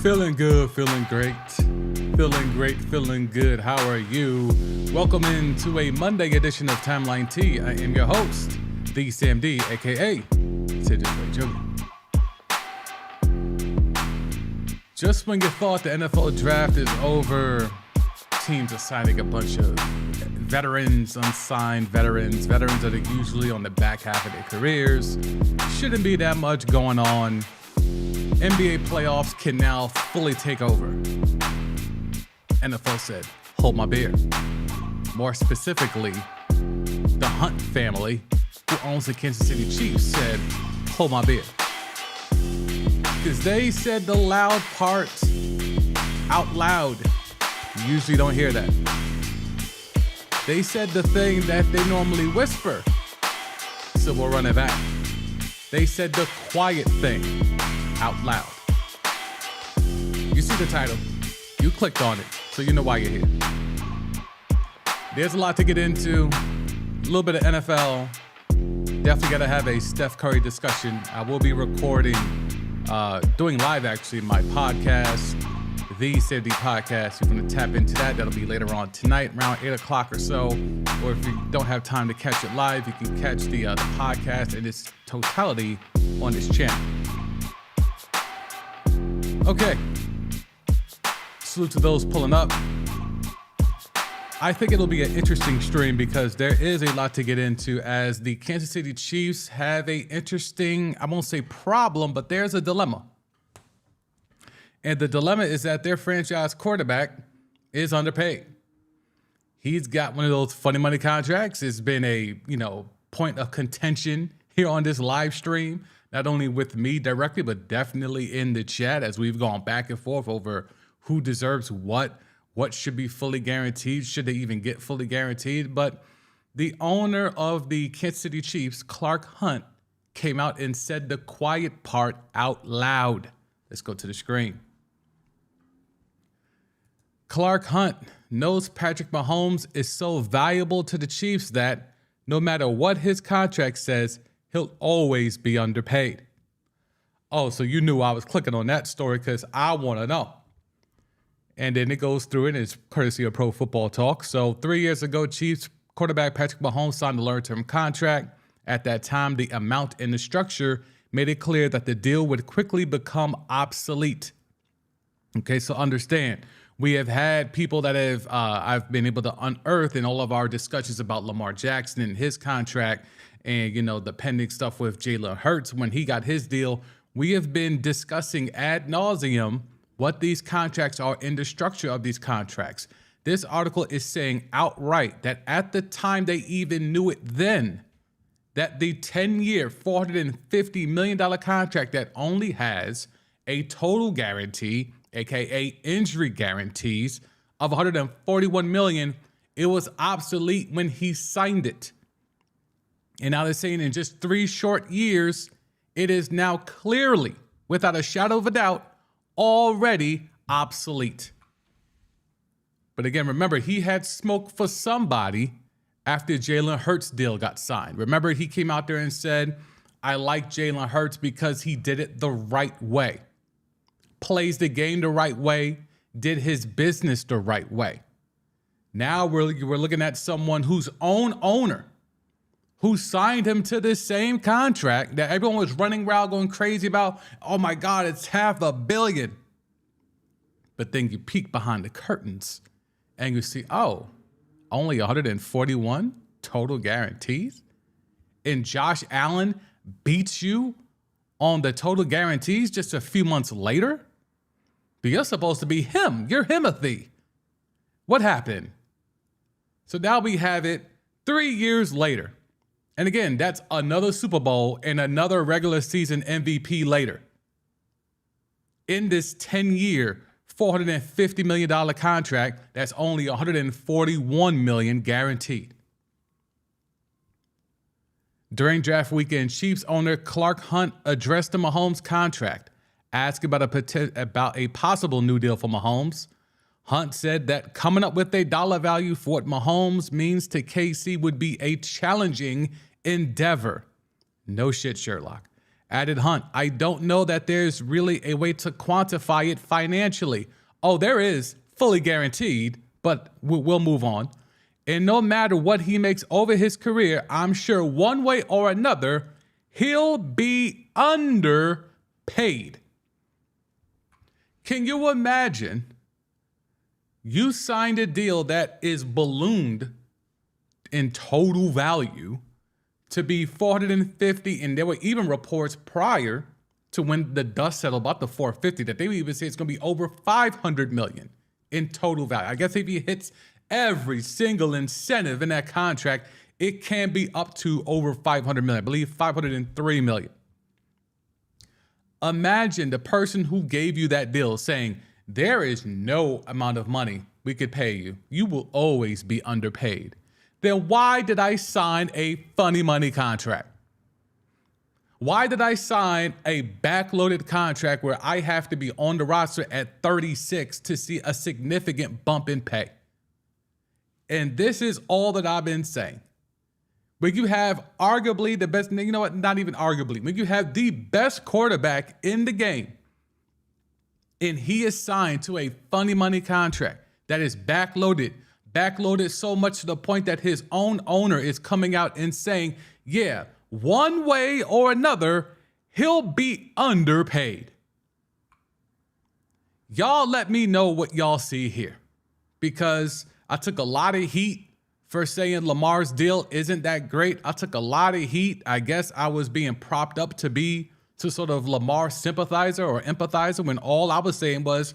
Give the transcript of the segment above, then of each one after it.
Feeling good, feeling great. Feeling great, feeling good. How are you? Welcome into a Monday edition of Timeline T. I am your host, the Sam D, aka Sidney Jr. Just when you thought the NFL draft is over, teams are signing a bunch of veterans, unsigned veterans that are usually on the back half of their careers. Shouldn't be that much going on. NBA playoffs can now fully take over. NFL said, hold my beer. More specifically, the Hunt family, who owns the Kansas City Chiefs, said, hold my beer. Because they said the loud part out loud. You usually don't hear that. They said the thing that they normally whisper. So we'll run it back. They said the quiet thing out loud. You see the title. You clicked on it, so you know why you're here. There's a lot to get into. A little bit of NFL. Definitely got to have a Steph Curry discussion. I will be recording, doing live actually, my podcast, the City Podcast. You're going to tap into that. That'll be later on tonight, around 8 o'clock or so. Or if you don't have time to catch it live, you can catch the podcast in its totality on this channel. Okay. Salute to those pulling up. I think it'll be an interesting stream because there is a lot to get into as the Kansas City Chiefs have a interesting, I won't say problem, but there's a dilemma. And the dilemma is that their franchise quarterback is underpaid. He's got one of those funny money contracts. It's been a, point of contention here on this live stream, not only with me directly, but definitely in the chat as we've gone back and forth over who deserves what should be fully guaranteed, should they even get fully guaranteed. But the owner of the Kansas City Chiefs, Clark Hunt, came out and said the quiet part out loud. Let's go to the screen. Clark Hunt knows Patrick Mahomes is so valuable to the Chiefs that no matter what his contract says, he'll always be underpaid. Oh, so you knew I was clicking on that story because I want to know. And then it goes through it, and it's courtesy of Pro Football Talk. So 3 years ago, Chiefs quarterback Patrick Mahomes signed a long-term contract. At that time, the amount and the structure made it clear that the deal would quickly become obsolete. Okay, so understand, we have had people that have I've been able to unearth in all of our discussions about Lamar Jackson and his contract and, the pending stuff with Jalen Hurts when he got his deal. We have been discussing ad nauseum what these contracts are in the structure of these contracts. This article is saying outright that at the time they even knew it then, that the 10-year, $450 million contract that only has a total guarantee, aka injury guarantees, of $141 million, it was obsolete when he signed it. And now they're saying in just 3 short years, it is now clearly, without a shadow of a doubt, already obsolete. But again, remember, he had smoke for somebody after Jalen Hurts' deal got signed. Remember, he came out there and said, I like Jalen Hurts because he did it the right way. Plays the game the right way, did his business the right way. Now we're looking at someone whose own owner, who signed him to this same contract that everyone was running around going crazy about. Oh my God, it's $500 million. But then you peek behind the curtains and you see, oh, only 141 total guarantees? And Josh Allen beats you on the total guarantees just a few months later? But you're supposed to be him. You're Himothy. What happened? So now we have it 3 years later. And again, that's another Super Bowl and another regular season MVP later. In this 10-year, $450 million contract, that's only $141 million guaranteed. During draft weekend, Chiefs owner Clark Hunt addressed the Mahomes contract, asked about a possible new deal for Mahomes. Hunt said that coming up with a dollar value for what Mahomes means to KC would be a challenging endeavor. No shit, Sherlock. Added Hunt, I don't know that there's really a way to quantify it financially. Oh, there is, fully guaranteed, but we'll move on. And no matter what he makes over his career, I'm sure one way or another, he'll be underpaid. Can you imagine? You signed a deal that is ballooned in total value to be 450, and there were even reports prior to when the dust settled about the 450 that they would even say it's going to be over 500 million in total value. I guess if he hits every single incentive in that contract, it can be up to over 500 million. I believe 503 million. Imagine the person who gave you that deal saying, there is no amount of money we could pay you. You will always be underpaid. Then why did I sign a funny money contract? Why did I sign a backloaded contract where I have to be on the roster at 36 to see a significant bump in pay? And this is all that I've been saying. When you have arguably the best, you know what, not even arguably, when you have the best quarterback in the game, and he is signed to a funny money contract that is backloaded so much to the point that his own owner is coming out and saying, yeah, one way or another, he'll be underpaid. Y'all let me know what y'all see here, because I took a lot of heat for saying Lamar's deal isn't that great. I took a lot of heat. I guess I was being propped up to sort of Lamar sympathizer or empathizer, when all I was saying was,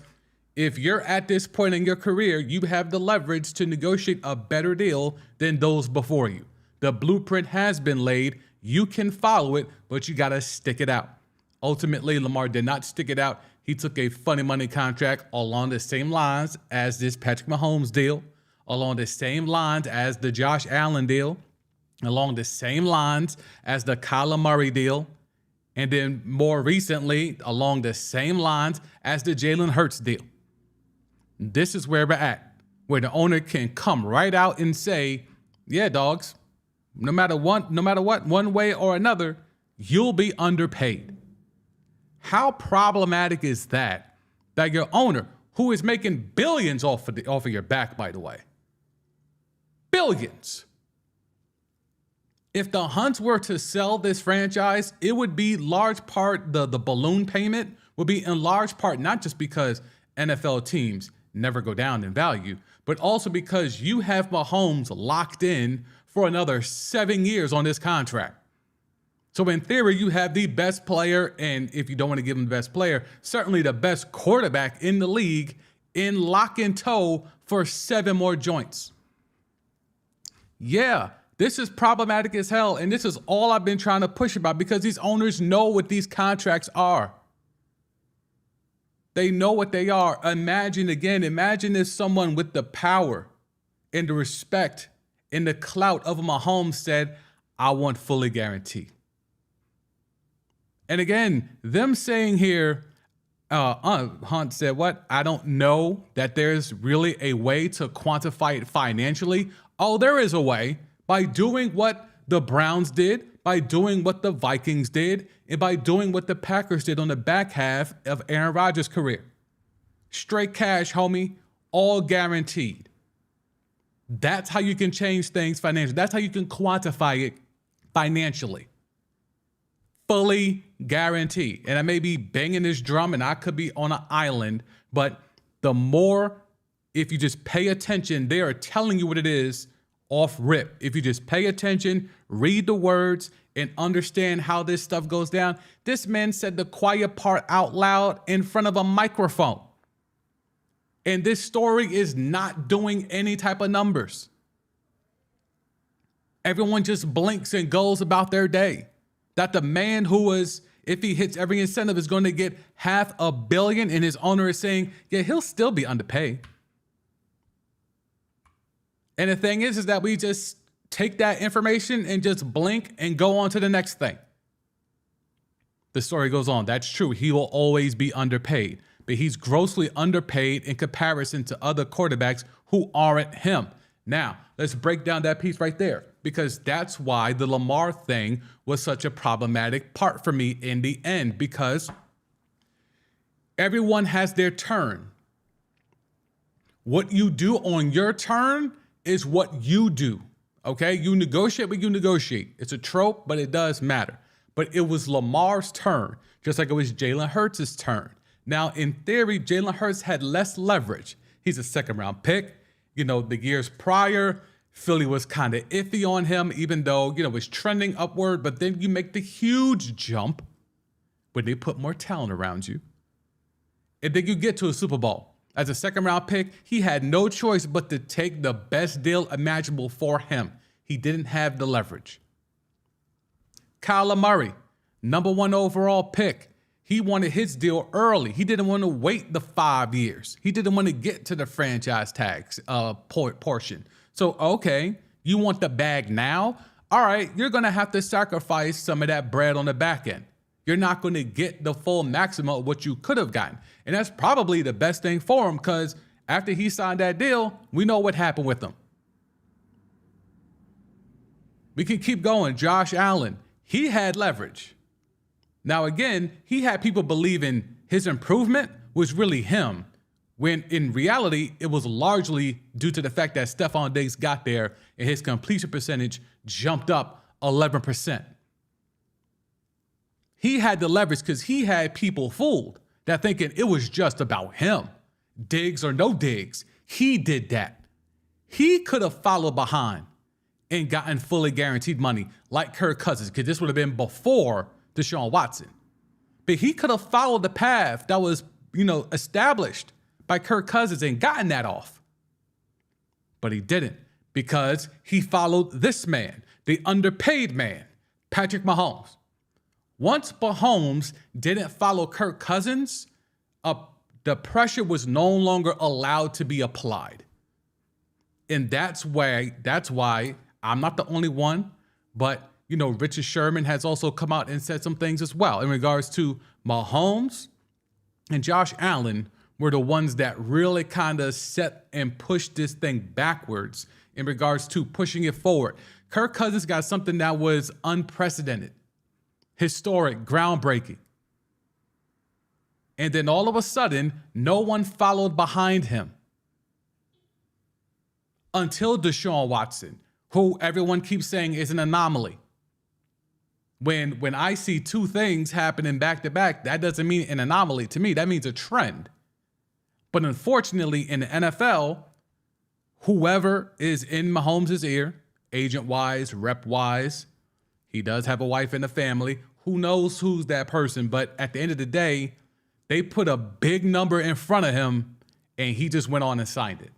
if you're at this point in your career, you have the leverage to negotiate a better deal than those before you. The blueprint has been laid. You can follow it, but you got to stick it out. Ultimately, Lamar did not stick it out. He took a funny money contract along the same lines as this Patrick Mahomes deal, along the same lines as the Josh Allen deal, along the same lines as the Kyler Murray deal, and then more recently, along the same lines as the Jalen Hurts deal. This is where we're at, where the owner can come right out and say, yeah, dogs, no matter what, one way or another, you'll be underpaid. How problematic is that your owner, who is making billions off of your back, by the way, billions. If the Hunts were to sell this franchise, it would be large part, the balloon payment would be in large part, not just because NFL teams never go down in value, but also because you have Mahomes locked in for another 7 years on this contract. So in theory, you have the best player, and if you don't want to give him the best player, certainly the best quarterback in the league in lock and tow for 7 more joints. Yeah, this is problematic as hell, and this is all I've been trying to push about, because these owners know what these contracts are. They know what they are. Imagine if someone with the power and the respect and the clout of a Mahomes said, I want fully guaranteed. And again, them saying here, Hunt said, what? I don't know that there's really a way to quantify it financially. Oh, there is a way, by doing what the Browns did, by doing what the Vikings did, and by doing what the Packers did on the back half of Aaron Rodgers' career. Straight cash, homie, all guaranteed. That's how you can change things financially. That's how you can quantify it financially. Fully guaranteed. And I may be banging this drum and I could be on an island, but the more, if you just pay attention, they are telling you what it is off rip. If you just pay attention, read the words, and understand how this stuff goes down. This man said the quiet part out loud in front of a microphone. And this story is not doing any type of numbers. Everyone just blinks and goes about their day. That the man who was, if he hits every incentive, is going to get $500 million, and his owner is saying, yeah, he'll still be underpaid. And the thing is that we just take that information and just blink and go on to the next thing. The story goes on. That's true. He will always be underpaid, but he's grossly underpaid in comparison to other quarterbacks who aren't him. Now, let's break down that piece right there, because that's why the Lamar thing was such a problematic part for me in the end, because everyone has their turn. What you do on your turn is what you do, okay? You negotiate what you negotiate. It's a trope, but it does matter. But it was Lamar's turn, just like it was Jalen Hurts' turn. Now, in theory, Jalen Hurts had less leverage. He's a second-round pick. You know, the years prior, Philly was kind of iffy on him, even though, you know, it's trending upward. But then you make the huge jump when they put more talent around you. And then you get to a Super Bowl. As a second-round pick, he had no choice but to take the best deal imaginable for him. He didn't have the leverage. Kyler Murray, #1 overall pick. He wanted his deal early. He didn't want to wait the 5 years. He didn't want to get to the franchise tags portion. So, okay, you want the bag now? All right, you're going to have to sacrifice some of that bread on the back end. You're not going to get the full maximum of what you could have gotten. And that's probably the best thing for him, because after he signed that deal, we know what happened with him. We can keep going. Josh Allen, he had leverage. Now, again, he had people believing his improvement was really him, when in reality, it was largely due to the fact that Stephon Diggs got there and his completion percentage jumped up 11%. He had the leverage because he had people fooled that thinking it was just about him. Diggs or no Diggs, he did that. He could have followed behind and gotten fully guaranteed money like Kirk Cousins, because this would have been before Deshaun Watson. But he could have followed the path that was, established by Kirk Cousins and gotten that off. But he didn't, because he followed this man, the underpaid man, Patrick Mahomes. Once Mahomes didn't follow Kirk Cousins, the pressure was no longer allowed to be applied. And that's why I'm not the only one, but Richard Sherman has also come out and said some things as well in regards to Mahomes and Josh Allen were the ones that really kind of set and pushed this thing backwards in regards to pushing it forward. Kirk Cousins got something that was unprecedented, historic, groundbreaking. And then all of a sudden, no one followed behind him until Deshaun Watson, who everyone keeps saying is an anomaly. When I see two things happening back to back, that doesn't mean an anomaly to me. That means a trend. But unfortunately, in the NFL, whoever is in Mahomes' ear, agent-wise, rep-wise, he does have a wife and a family. Who knows who's that person? But at the end of the day, they put a big number in front of him, and he just went on and signed it.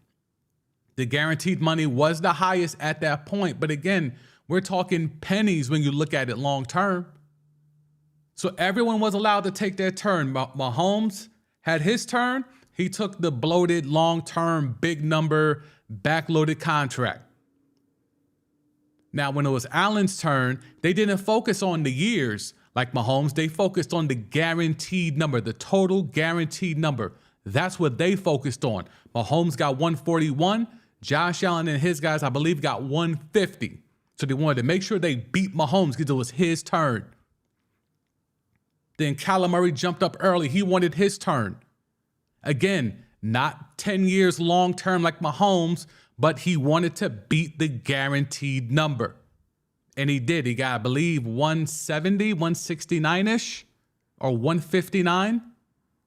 The guaranteed money was the highest at that point. But again, we're talking pennies when you look at it long term. So everyone was allowed to take their turn. Mahomes had his turn. He took the bloated, long-term, big number, backloaded contract. Now, when it was Allen's turn, they didn't focus on the years like Mahomes. They focused on the guaranteed number, the total guaranteed number. That's what they focused on. Mahomes got 141. Josh Allen and his guys, I believe, got 150. So they wanted to make sure they beat Mahomes because it was his turn. Then Kyler Murray jumped up early. He wanted his turn. Again, not 10 years long term like Mahomes, but he wanted to beat the guaranteed number. And he did. He got, I believe, 170, 169-ish, or 159,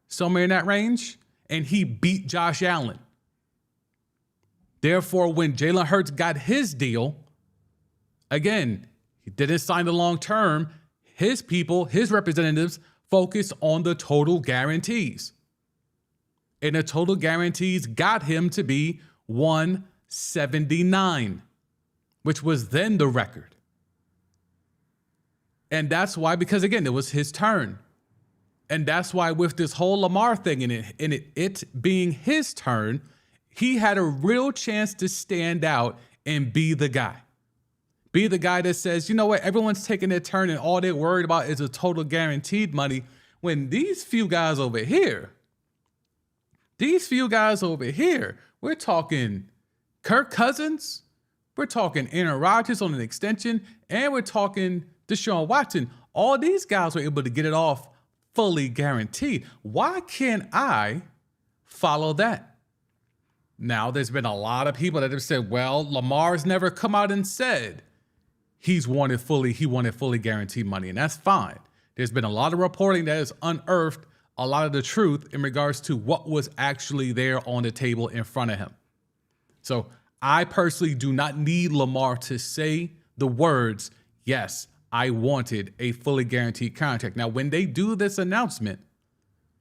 somewhere in that range. And he beat Josh Allen. Therefore, when Jalen Hurts got his deal, again, he didn't sign the long term. His people, his representatives, focused on the total guarantees. And the total guarantees got him to be 179, which was then the record. And that's why, because again, it was his turn. And that's why with this whole Lamar thing in it being his turn, he had a real chance to stand out and be the guy. Be the guy that says, you know what, everyone's taking their turn and all they're worried about is a total guaranteed money. When these few guys over here, we're talking Kirk Cousins, we're talking Aaron Rodgers on an extension, and we're talking Deshaun Watson. All these guys were able to get it off fully guaranteed. Why can't I follow that? Now, there's been a lot of people that have said, well, Lamar's never come out and said he wanted fully guaranteed money, and that's fine. There's been a lot of reporting that has unearthed a lot of the truth in regards to what was actually there on the table in front of him. So I personally do not need Lamar to say the words, yes, I wanted a fully guaranteed contract. Now, when they do this announcement,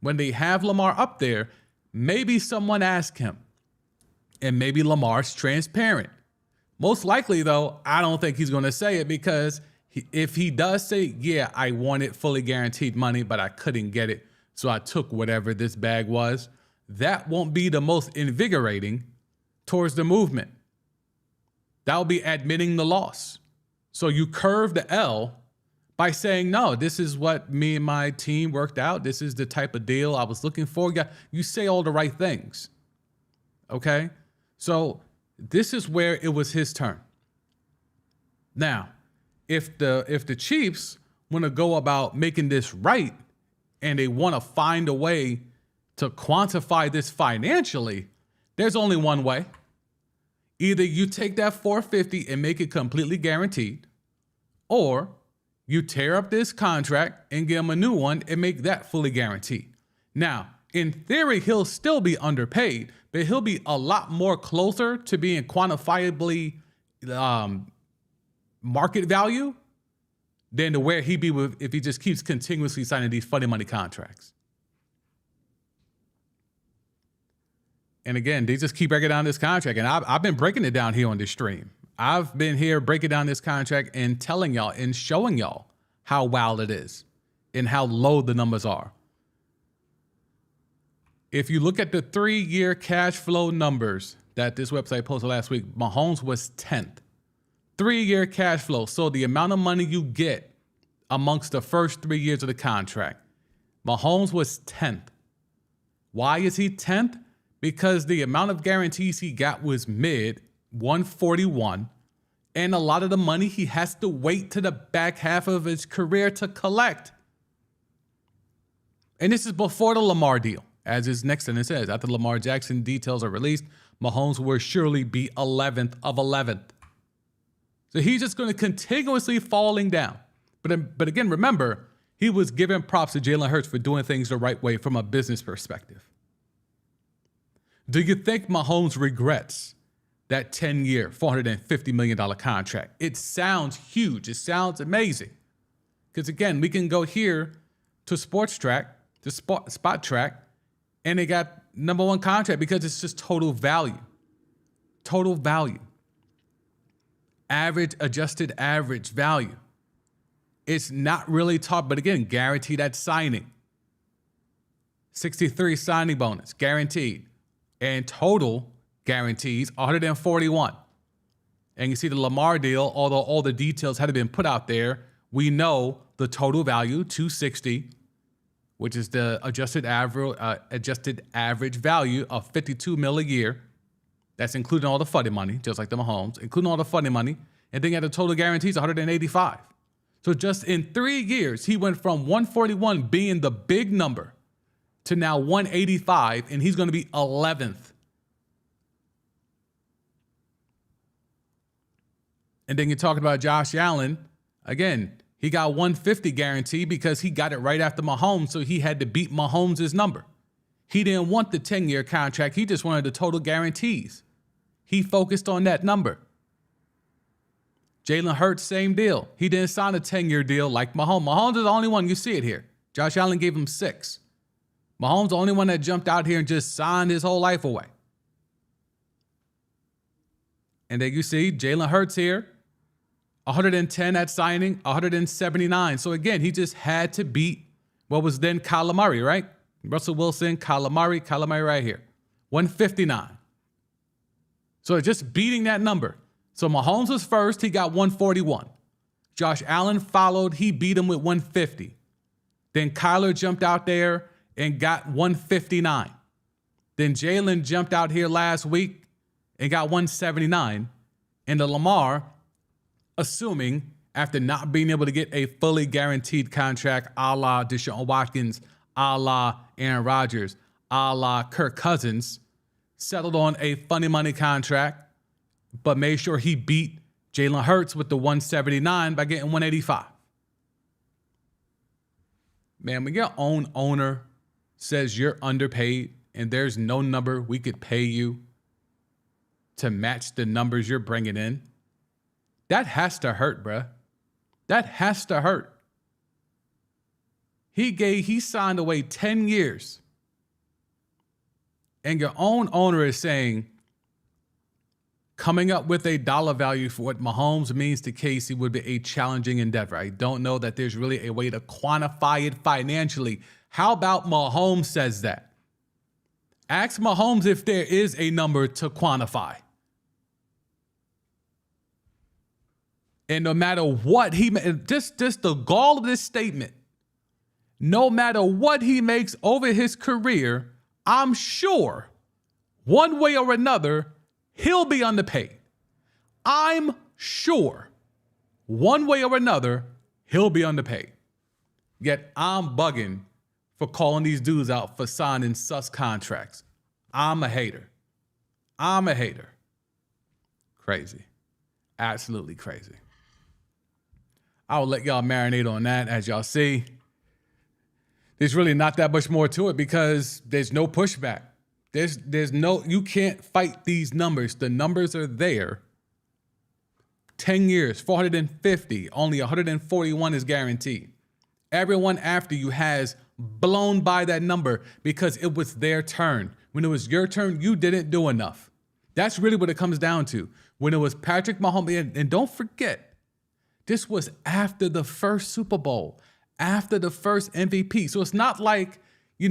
when they have Lamar up there, maybe someone asked him, and maybe Lamar's transparent. Most likely, though, I don't think he's going to say it, because if he does say, yeah, I wanted fully guaranteed money, but I couldn't get it, so I took whatever this bag was, that won't be the most invigorating towards the movement. That'll be admitting the loss. So you curve the L by saying, no, this is what me and my team worked out. This is the type of deal I was looking for. You say all the right things. Okay? So this is where it was his turn. Now, if the Chiefs want to go about making this right, and they want to find a way to quantify this financially, there's only one way. Either you take that $450 and make it completely guaranteed, or you tear up this contract and give him a new one and make that fully guaranteed. Now, in theory, he'll still be underpaid, but he'll be a lot more closer to being quantifiably market value than to where he'd be with if he just keeps continuously signing these funny money contracts. And again, they just keep breaking down this contract. And I've been breaking it down here on this stream. I've been here breaking down this contract and telling y'all and showing y'all how wild it is and how low the numbers are. If you look at the 3-year cash flow numbers that this website posted last week, Mahomes was 10th. 3-year cash flow. So the amount of money you get amongst the first 3 years of the contract, Mahomes was 10th. Why is he 10th? Because the amount of guarantees he got was mid 141, and a lot of the money he has to wait to the back half of his career to collect. And this is before the Lamar deal. As his next sentence says, after Lamar Jackson details are released, Mahomes will surely be 11th of 11th. So he's just going to continuously falling down. But again, remember, he was giving props to Jalen Hurts for doing things the right way from a business perspective. Do you think Mahomes regrets that 10-year, $450 million contract? It sounds huge. It sounds amazing. Because again, we can go here to Sports Track, to Spot Track, and they got #1 contract because it's just total value. Total value. Average, adjusted average value. It's not really top, but again, guaranteed at signing. 63 signing bonus, guaranteed. And total guarantees, 141. And you see the Lamar deal, although all the details had been put out there, we know the total value, 260, which is the adjusted average value of $52 million a year. That's including all the funny money, just like the Mahomes, including all the funny money. And then you had the total guarantees, 185. So just in 3 years, he went from 141 being the big number to now 185, and he's going to be 11th. And then you're talking about Josh Allen. Again, he got 150 guarantee because he got it right after Mahomes, so he had to beat Mahomes' number. He didn't want the 10-year contract. He just wanted the total guarantees. He focused on that number. Jalen Hurts, same deal. He didn't sign a 10-year deal like Mahomes. Mahomes is the only one. You see it here. Josh Allen gave him 6. Mahomes the only one that jumped out here and just signed his whole life away. And then you see Jalen Hurts here, 110 at signing, 179. So again, he just had to beat what was then Kyler Murray, right? Russell Wilson, Kyler Murray right here, 159. So just beating that number. So Mahomes was first, he got 141. Josh Allen followed, he beat him with 150. Then Kyler jumped out there and got 159. Then Jalen jumped out here last week and got 179. And the Lamar, assuming after not being able to get a fully guaranteed contract a la Deshaun Watkins, a la Aaron Rodgers, a la Kirk Cousins, settled on a funny money contract, but made sure he beat Jalen Hurts with the 179 by getting 185. Man, when your own owner says you're underpaid and there's no number we could pay you to match the numbers you're bringing in, that has to hurt, bruh. That has to hurt. He signed away 10 years. And your own owner is saying, coming up with a dollar value for what Mahomes means to Casey would be a challenging endeavor. I don't know that there's really a way to quantify it financially. How about Mahomes says that? Ask Mahomes if there is a number to quantify. And no matter what just the gall of this statement, no matter what he makes over his career, I'm sure one way or another, he'll be underpaid. I'm sure one way or another, he'll be underpaid. Yet I'm bugging for calling these dudes out for signing sus contracts. I'm a hater. Crazy. Absolutely crazy. I'll let y'all marinate on that. As y'all see, there's really not that much more to it because there's no pushback. You can't fight these numbers. The numbers are there. 10 years, 450, only 141 is guaranteed. Everyone after you has blown by that number because it was their turn. When it was your turn, you didn't do enough. That's really what it comes down to. When it was Patrick Mahomes, and don't forget, this was after the first Super Bowl, after the first MVP. So it's not like, the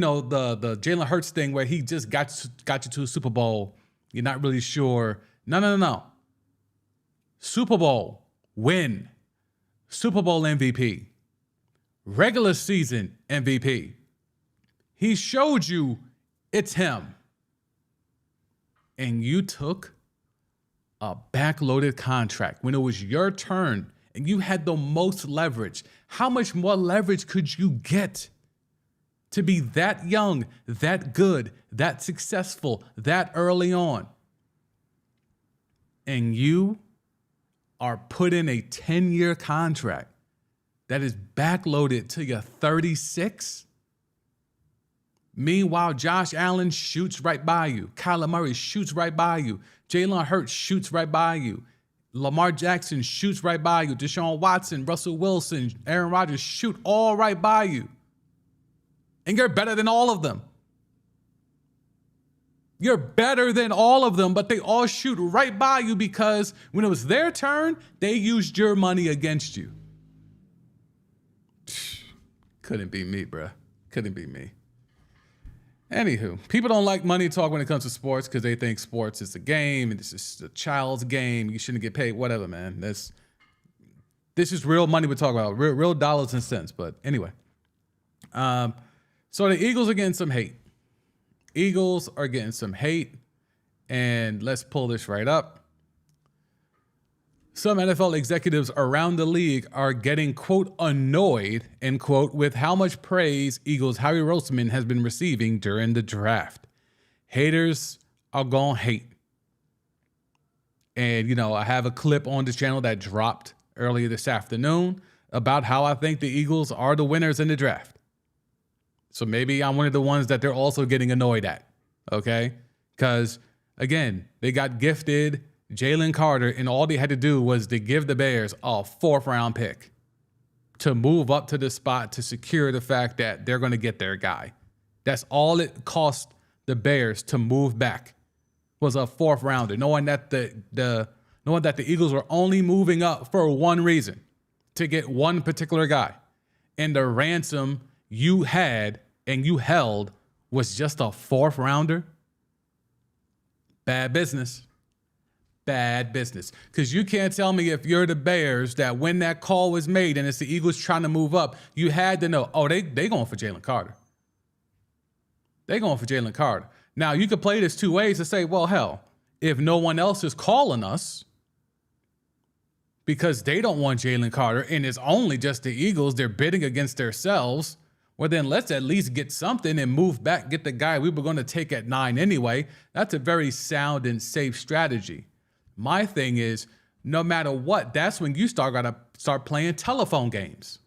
Jalen Hurts thing where he just got you to a Super Bowl. You're not really sure. No. Super Bowl win. Super Bowl MVP. Regular season MVP. He showed you it's him. And you took a backloaded contract when it was your turn and you had the most leverage. How much more leverage could you get to be that young, that good, that successful, that early on? And you are put in a 10-year contract that is backloaded to your 36. Meanwhile, Josh Allen shoots right by you. Kyler Murray shoots right by you. Jalen Hurts shoots right by you. Lamar Jackson shoots right by you. Deshaun Watson, Russell Wilson, Aaron Rodgers shoot all right by you. And you're better than all of them. You're better than all of them, but they all shoot right by you because when it was their turn, they used your money against you. Couldn't be me, bruh. Couldn't be me. Anywho, people don't like money talk when it comes to sports because they think sports is a game and this is a child's game. You shouldn't get paid, whatever, man. This is real money we're talking about, real dollars and cents. But anyway, so the Eagles are getting some hate. Eagles are getting some hate, and let's pull this right up. Some NFL executives around the league are getting, quote, annoyed, end quote, with how much praise Eagles' Harry Roseman has been receiving during the draft. Haters are gonna hate. And, I have a clip on this channel that dropped earlier this afternoon about how I think the Eagles are the winners in the draft. So maybe I'm one of the ones that they're also getting annoyed at, okay? Because, again, they got gifted Jalen Carter, and all they had to do was to give the Bears a 4th-round pick to move up to the spot to secure the fact that they're going to get their guy. That's all it cost the Bears to move back was a 4th-rounder, knowing that the Eagles were only moving up for one reason, to get one particular guy. And the ransom you had and you held was just a 4th-rounder. Bad business. Bad business. Because you can't tell me if you're the Bears that when that call was made and it's the Eagles trying to move up, you had to know, they going for Jalen Carter. They going for Jalen Carter. Now, you could play this two ways to say, well, hell, if no one else is calling us because they don't want Jalen Carter and it's only just the Eagles, they're bidding against themselves, well, then let's at least get something and move back, get the guy we were going to take at 9 anyway. That's a very sound and safe strategy. My thing is, no matter what, that's when you gotta start playing telephone games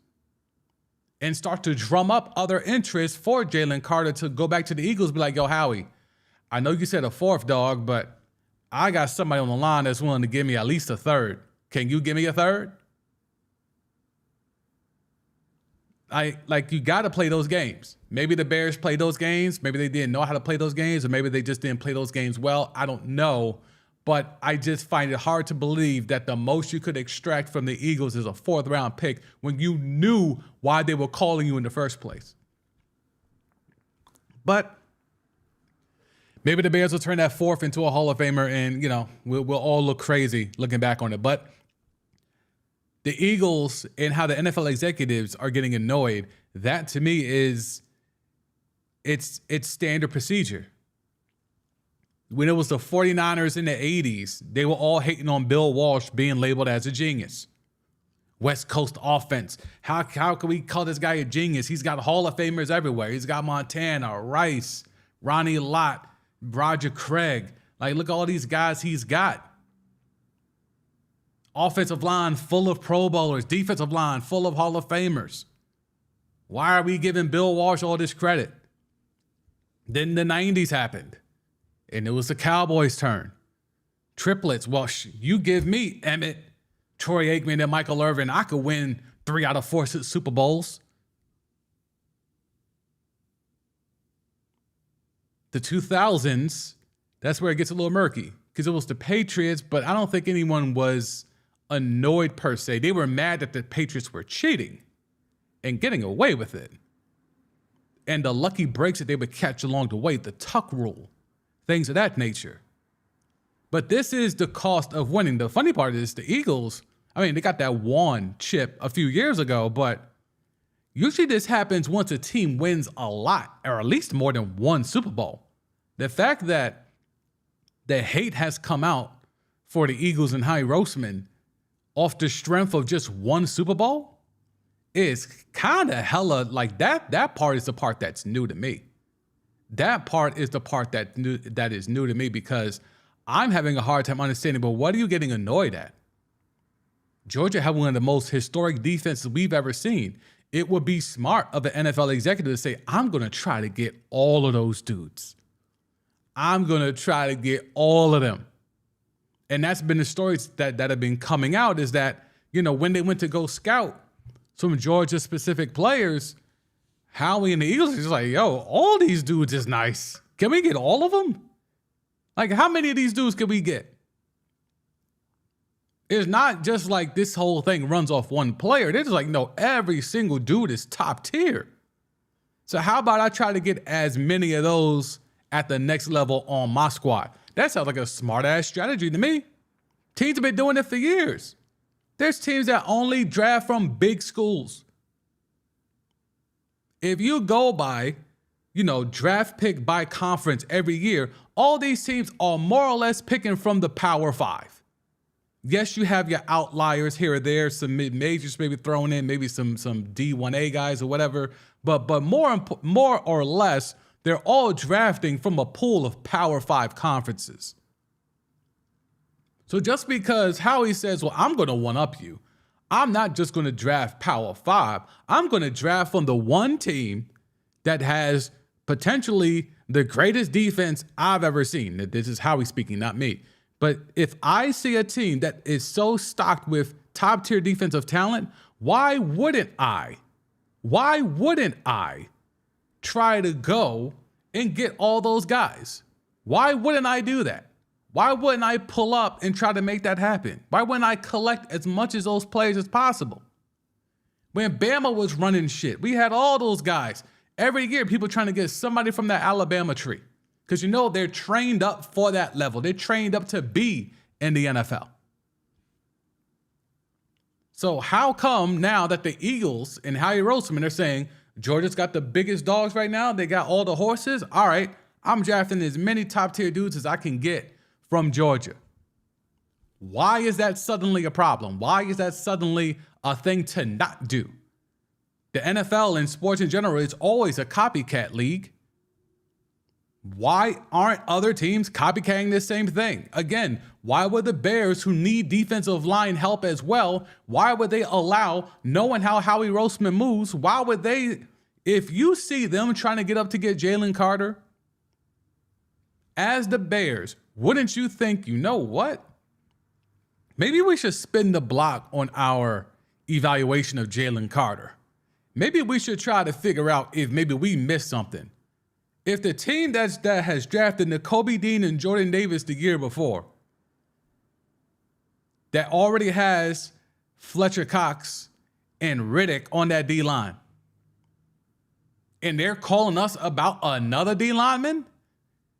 and start to drum up other interest for Jalen Carter to go back to the Eagles, be like, yo, Howie, I know you said a 4th, dog, but I got somebody on the line that's willing to give me at least a 3rd. Can you give me a 3rd? You got to play those games. Maybe the Bears played those games. Maybe they didn't know how to play those games, or maybe they just didn't play those games well. I don't know. But I just find it hard to believe that the most you could extract from the Eagles is a 4th round pick when you knew why they were calling you in the first place. But maybe the Bears will turn that 4th into a Hall of Famer and, we'll all look crazy looking back on it. But the Eagles and how the NFL executives are getting annoyed, that to me is it's standard procedure. When it was the 49ers in the 80s, they were all hating on Bill Walsh being labeled as a genius. West Coast offense. How can we call this guy a genius? He's got Hall of Famers everywhere. He's got Montana, Rice, Ronnie Lott, Roger Craig. Look at all these guys he's got. Offensive line full of Pro Bowlers. Defensive line full of Hall of Famers. Why are we giving Bill Walsh all this credit? Then the 90s happened, and it was the Cowboys' turn. Triplets. Well, you give me Emmett, Troy Aikman, and Michael Irvin. I could win 3 out of 4 Super Bowls. The 2000s, that's where it gets a little murky because it was the Patriots, but I don't think anyone was annoyed per se. They were mad that the Patriots were cheating and getting away with it. And the lucky breaks that they would catch along the way, the tuck rule, things of that nature. But this is the cost of winning. The funny part is the Eagles, they got that one chip a few years ago, but usually this happens once a team wins a lot, or at least more than one Super Bowl. The fact that the hate has come out for the Eagles and Howie Roseman off the strength of just one Super Bowl is kind of hella that part is the part that's new to me. That part is the part that is new to me because I'm having a hard time understanding, but what are you getting annoyed at? Georgia had one of the most historic defenses we've ever seen. It would be smart of the NFL executive to say, I'm going to try to get all of those dudes. I'm going to try to get all of them. And that's been the stories that have been coming out is that, when they went to go scout some Georgia-specific players, Howie and the Eagles are just like, yo, all these dudes is nice. Can we get all of them? How many of these dudes can we get? It's not just like this whole thing runs off one player. They're just like, no, every single dude is top tier. So how about I try to get as many of those at the next level on my squad? That sounds like a smart-ass strategy to me. Teams have been doing it for years. There's teams that only draft from big schools. If you go by, draft pick by conference every year, all these teams are more or less picking from the Power 5. Yes, you have your outliers here or there, some mid-majors maybe thrown in, maybe some D1A guys or whatever, but more or less, they're all drafting from a pool of Power 5 conferences. So just because Howie says, well, I'm going to one-up you, I'm not just going to draft Power 5. I'm going to draft from the one team that has potentially the greatest defense I've ever seen. This is Howie speaking, not me. But if I see a team that is so stocked with top-tier defensive talent, why wouldn't I try to go and get all those guys? Why wouldn't I do that? Why wouldn't I pull up and try to make that happen? Why wouldn't I collect as much of those players as possible? When Bama was running shit, we had all those guys. Every year, people trying to get somebody from that Alabama tree. Because they're trained up for that level. They're trained up to be in the NFL. So how come now that the Eagles and Howie Roseman are saying, Georgia's got the biggest dogs right now, they got all the horses, all right, I'm drafting as many top-tier dudes as I can get from Georgia. Why is that suddenly a problem? Why is that suddenly a thing to not do? The NFL and sports in general is always a copycat league. Why aren't other teams copycatting the same thing? Again, why would the Bears, who need defensive line help as well, why would they allow, knowing how Howie Roseman moves, why would they, if you see them trying to get up to get Jalen Carter, as the Bears, wouldn't you think, you know what? Maybe we should spin the block on our evaluation of Jalen Carter. Maybe we should try to figure out if maybe we missed something. If the team that has drafted Nakobe Dean and Jordan Davis the year before, that already has Fletcher Cox and Riddick on that D-line, and they're calling us about another D-lineman,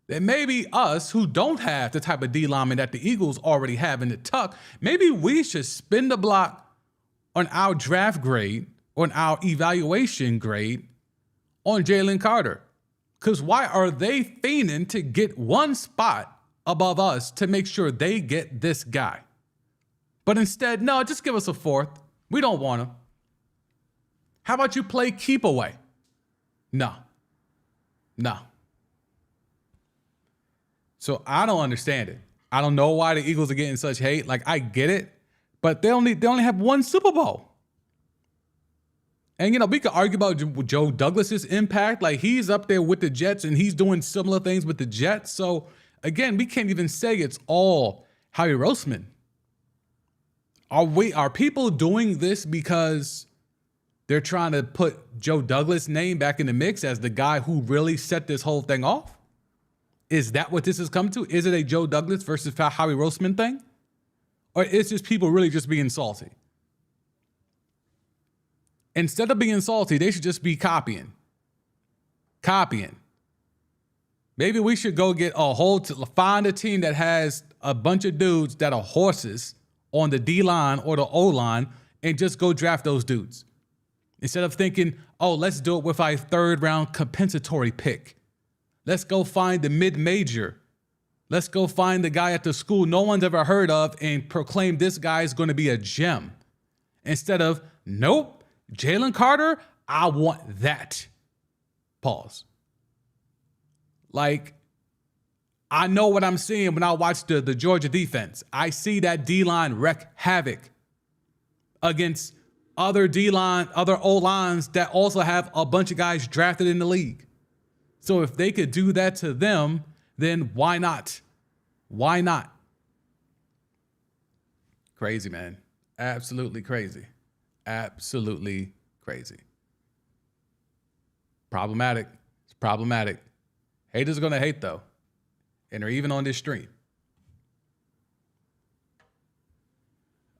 then maybe us, who don't have the type of D-lineman that the Eagles already have in the tuck, maybe we should spin the block on our draft grade, on our evaluation grade on Jalen Carter. Because why are they fiending to get one spot above us to make sure they get this guy? But instead, no, just give us a fourth. We don't want him. How about you play keep away? No. So I don't understand it. I don't know why the Eagles are getting such hate. Like, I get it, but they only have one Super Bowl. And, you know, we could argue about Joe Douglas's impact. Like, he's up there with the Jets and he's doing similar things with the Jets. So, again, we can't even say it's all Howie Roseman. Are people doing this because they're trying to put Joe Douglas' name back in the mix as the guy who really set this whole thing off? Is that what this has come to? Is it a Joe Douglas versus Howie Roseman thing? Or is just people really just being salty? Instead of being salty, they should just be copying. Maybe we should go get find a team that has a bunch of dudes that are horses on the D-line or the O-line and just go draft those dudes. Instead of thinking, oh, let's do it with our third-round compensatory pick. Let's go find the mid-major. Let's go find the guy at the school no one's ever heard of and proclaim this guy is going to be a gem. Instead of, nope. Jalen Carter, I want that. Pause. Like, I know what I'm seeing when I watch the Georgia defense. I see that D-line wreak havoc against other D-line, other O-lines that also have a bunch of guys drafted in the league. So if they could do that to them, then why not? Why not? Crazy, man. Absolutely crazy. Absolutely crazy. Problematic. It's problematic. Haters are going to hate, though. And they're even on this stream.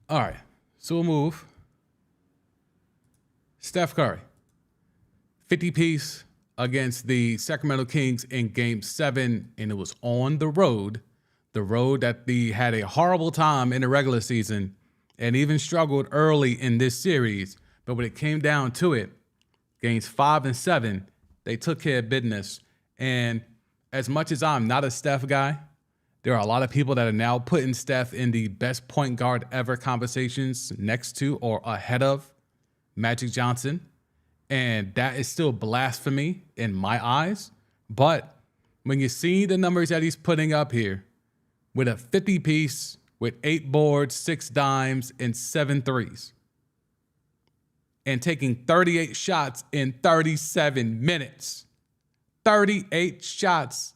All right. So we'll move. Steph Curry. 50-piece against the Sacramento Kings in Game 7. And it was on the road. The road that they had a horrible time in the regular season and even struggled early in this series. But when it came down to it, games 5 and 7, they took care of business. And as much as I'm not a Steph guy, there are a lot of people that are now putting Steph in the best point guard ever conversations next to or ahead of Magic Johnson. And that is still blasphemy in my eyes. But when you see the numbers that he's putting up here with a 50-piece, with 8 boards, 6 dimes, and 7 threes. And taking 38 shots in 37 minutes. 38 shots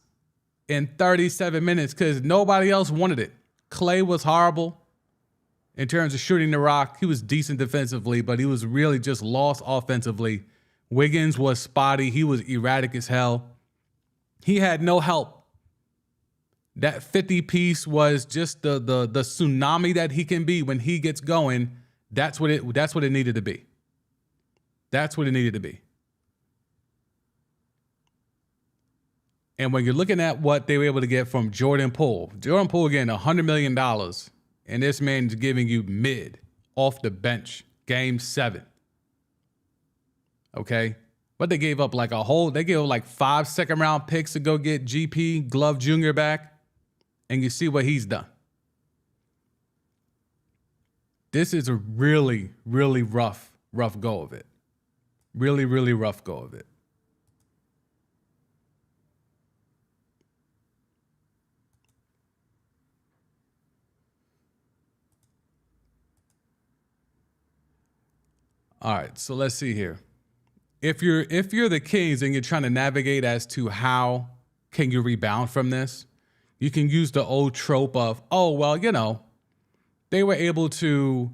in 37 minutes because nobody else wanted it. Clay was horrible in terms of shooting the rock. He was decent defensively, but he was really just lost offensively. Wiggins was spotty. He was erratic as hell. He had no help. That 50-piece was just the tsunami that he can be when he gets going. That's what it needed to be. That's what it needed to be. And when you're looking at what they were able to get from Jordan Poole getting $100 million, and this man's giving you mid off the bench, Game 7. Okay? But they gave up like 5 second-round picks to go get GP Glove Jr. back. and you see what he's done. This is a really, really rough go of it. Really, really rough go of it. All right, so let's see here. If you're the Kings and you're trying to navigate as to how can you rebound from this, you can use the old trope of, oh, well, they were able to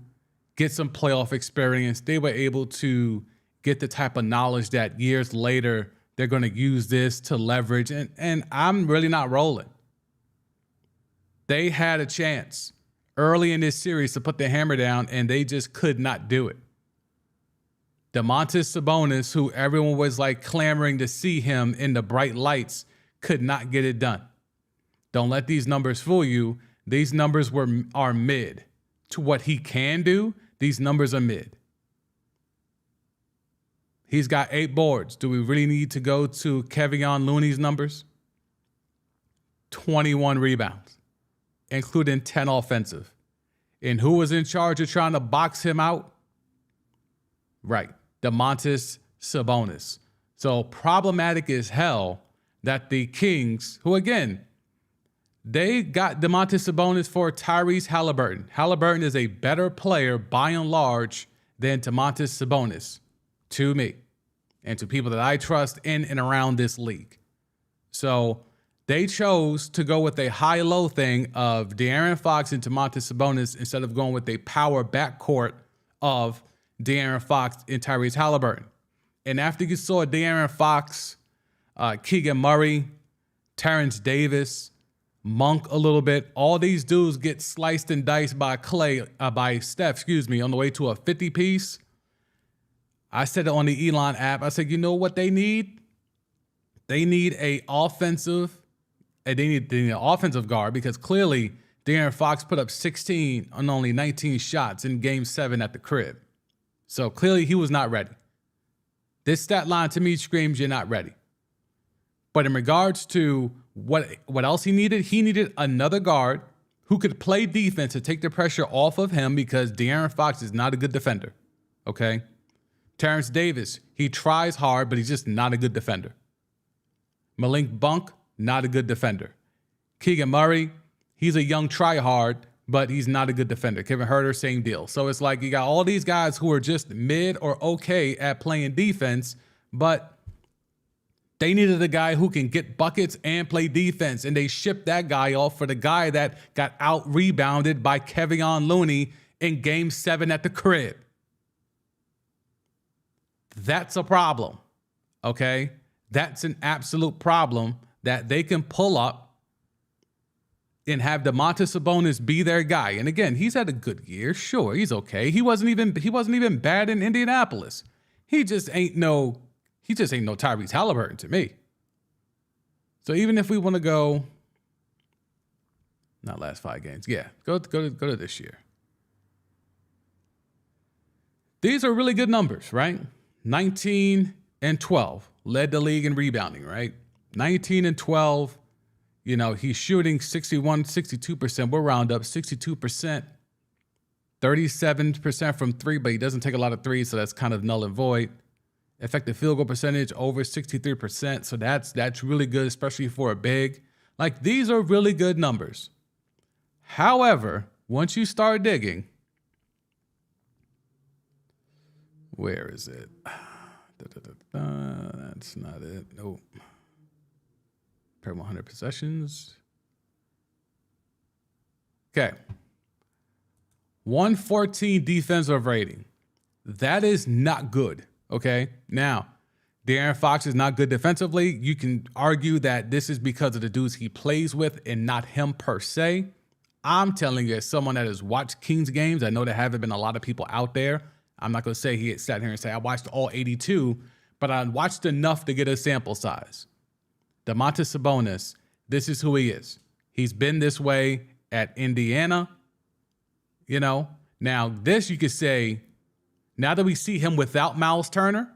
get some playoff experience. They were able to get the type of knowledge that years later they're going to use this to leverage. And I'm really not rolling. They had a chance early in this series to put the hammer down, and they just could not do it. Domantas Sabonis, who everyone was like clamoring to see him in the bright lights, could not get it done. Don't let these numbers fool you. These numbers are mid. To what he can do, these numbers are mid. He's got 8 boards. Do we really need to go to Kevin Looney's numbers? 21 rebounds, including 10 offensive. And who was in charge of trying to box him out? Right, Domantas Sabonis. So problematic as hell that the Kings, who again, they got Domantas Sabonis for Tyrese Halliburton. Halliburton is a better player by and large than Domantas Sabonis to me and to people that I trust in and around this league. So they chose to go with a high-low thing of De'Aaron Fox and Domantas Sabonis instead of going with a power backcourt of De'Aaron Fox and Tyrese Halliburton. And after you saw De'Aaron Fox, Keegan Murray, Terrence Davis, Monk a little bit, all these dudes get sliced and diced by Steph, on the way to a 50-piece. I said it on the Elon app. I said, you know what they need? They need an offensive guard, because clearly De'Aaron Fox put up 16 on only 19 shots in Game 7 at the crib. So clearly he was not ready. This stat line to me screams you're not ready. But in regards to what else he needed another guard who could play defense to take the pressure off of him, because De'Aaron Fox is not a good defender, okay? Terrence Davis, he tries hard, but he's just not a good defender. Malik Monk, not a good defender. Keegan Murray, he's a young try-hard, but he's not a good defender. Kevin Huerter, same deal. So it's like you got all these guys who are just mid or okay at playing defense, but they needed a guy who can get buckets and play defense, and they shipped that guy off for the guy that got out-rebounded by Kevin Looney in Game 7 at the crib. That's a problem, okay? That's an absolute problem that they can pull up and have Domantas Sabonis be their guy. And again, he's had a good year. Sure, he's okay. He wasn't even bad in Indianapolis. He just ain't no Tyrese Halliburton to me. So even if we want to go, not last 5 games, yeah, go to this year. These are really good numbers, right? 19 and 12 led the league in rebounding, right? 19 and 12. He's shooting 61, 62%. We'll round up 62%, 37% from 3, but he doesn't take a lot of threes, so that's kind of null and void. Effective field goal percentage over 63%. So that's really good, especially for a big. Like, these are really good numbers. However, once you start digging, where is it? That's not it. Nope. Per 100 possessions. Okay. 114 defensive rating. That is not good. Okay. Now, De'Aaron Fox is not good defensively. You can argue that this is because of the dudes he plays with and not him per se. I'm telling you, as someone that has watched Kings games, I know there haven't been a lot of people out there. I'm not going to say he had sat here and say, I watched all 82, but I watched enough to get a sample size. Domantas Sabonis, this is who he is. He's been this way at Indiana. Now this you could say, now that we see him without Miles Turner,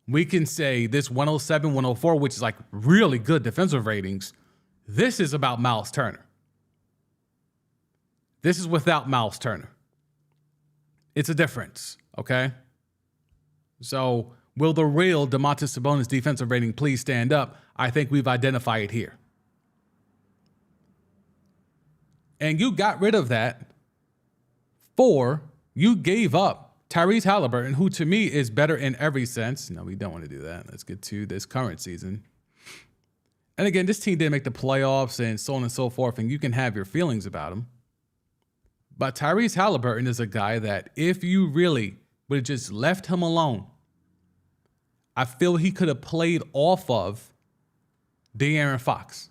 we can say this 107, 104, which is like really good defensive ratings. This is about Miles Turner. This is without Miles Turner. It's a difference, okay? So will the real Domantas Sabonis defensive rating please stand up? I think we've identified it here. And you got rid of that you gave up Tyrese Halliburton, who to me is better in every sense. No, we don't want to do that. Let's get to this current season. And again, this team didn't make the playoffs and so on and so forth, and you can have your feelings about him. But Tyrese Halliburton is a guy that if you really would have just left him alone, I feel he could have played off of De'Aaron Fox.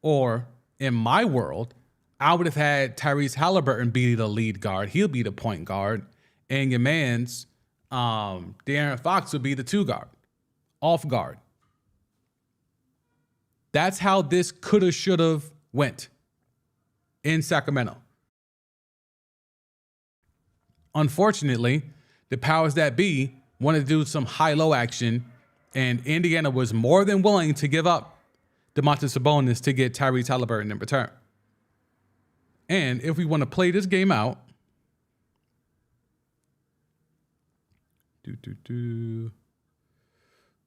Or in my world, I would have had Tyrese Halliburton be the lead guard. He'll be the point guard. And your man's De'Aaron Fox would be the 2 guard, off guard. That's how this coulda, shoulda went in Sacramento. Unfortunately, the powers that be wanted to do some high-low action, and Indiana was more than willing to give up Domantas Sabonis to get Tyrese Halliburton in return. And if we want to play this game out,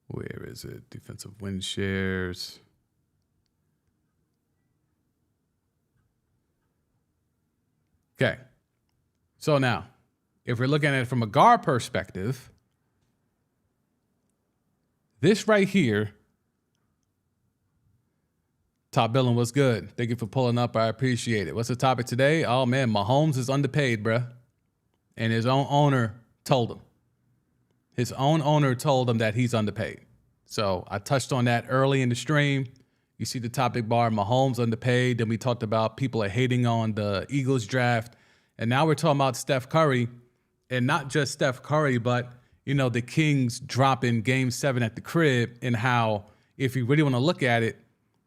where is it? Defensive win shares. Okay. So now, if we're looking at it from a guard perspective, this right here, Top Billing, what's good? Thank you for pulling up. I appreciate it. What's the topic today? Oh, man, Mahomes is underpaid, bruh. And his own owner told him. His own owner told him that he's underpaid. So I touched on that early in the stream. You see the topic bar, Mahomes underpaid. Then we talked about people are hating on the Eagles draft. And now we're talking about Steph Curry. And not just Steph Curry, but, you know, the Kings dropping Game 7 at the crib, and how, if you really want to look at it,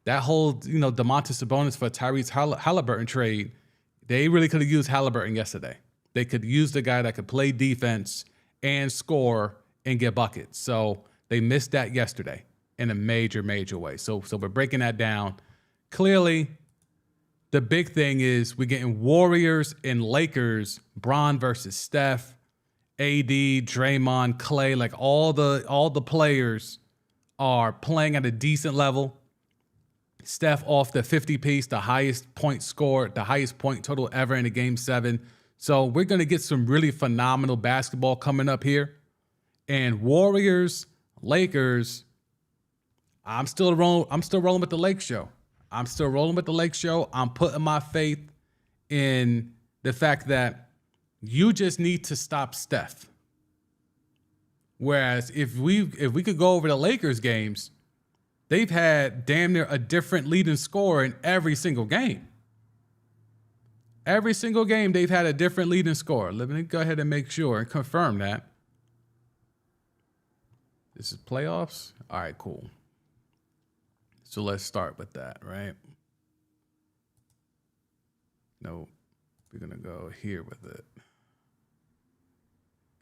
that whole, you know, Domantas Sabonis for Tyrese Halliburton trade, they really could have used Halliburton yesterday. They could use the guy that could play defense and score and get buckets. So they missed that yesterday in a major, major way. So we're breaking that down. Clearly, the big thing is we're getting Warriors and Lakers, Bron versus Steph, AD, Draymond, Clay, like all the players are playing at a decent level. Steph off the 50-piece, the highest point score, the highest point total ever in a Game 7. So we're going to get some really phenomenal basketball coming up here. And Warriors, Lakers, I'm still rolling with the Lake Show. I'm putting my faith in the fact that you just need to stop Steph. Whereas if we could go over the Lakers games, they've had damn near a different leading scorer in every single game. Every single game, they've had a different leading scorer. Let me go ahead and make sure and confirm that. This is playoffs? All right, cool. So let's start with that, right? No, we're going to go here with it.